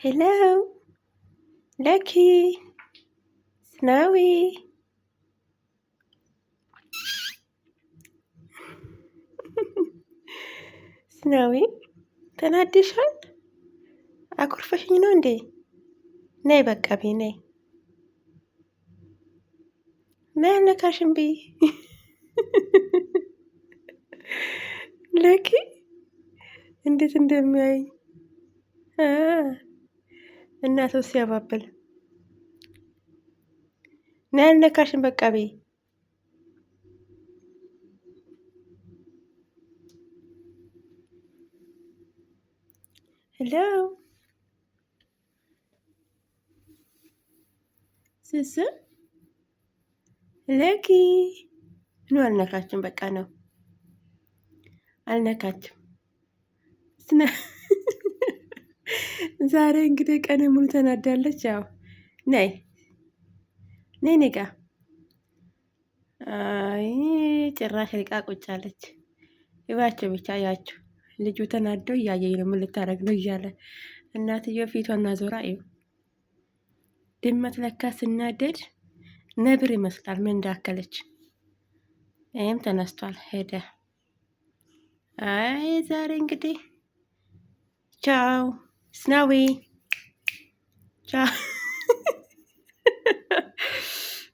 Hello, Lucky, Snowy. ስናዊ ተናድሻል? አኩርፈሽኝ ነው እንዴ? ነይ በቃ ቤ ነይ ነይ አልነካሽም ቤ ለኪ እንዴት እንደሚያይ እናቱ ሲያባብል ነይ አልነካሽም በቃ ቤ ሄሎ ስስ ለኪ ነው አልነካችም በቃ ነው አልነካችም። ዛሬ እንግዲህ ቀን ሙሉ ተናዳለች። ያው ነይ ነይ ነጋ አይ ጭራሽ ሪቃ ቁጫለች። ይባቸው ብቻ ያችሁ ልጁ ተናዶ እያየኝ ነው ምን ልታረግ ነው እያለ እናትየው ፊቷን አዞራ ይው ድመት ለካ ስናደድ ነብር ይመስላል። ምን እንዳከለች ይሄም ተነስቷል ሄደ። አይ ዛሬ እንግዲህ ቻው ስናዊ ቻው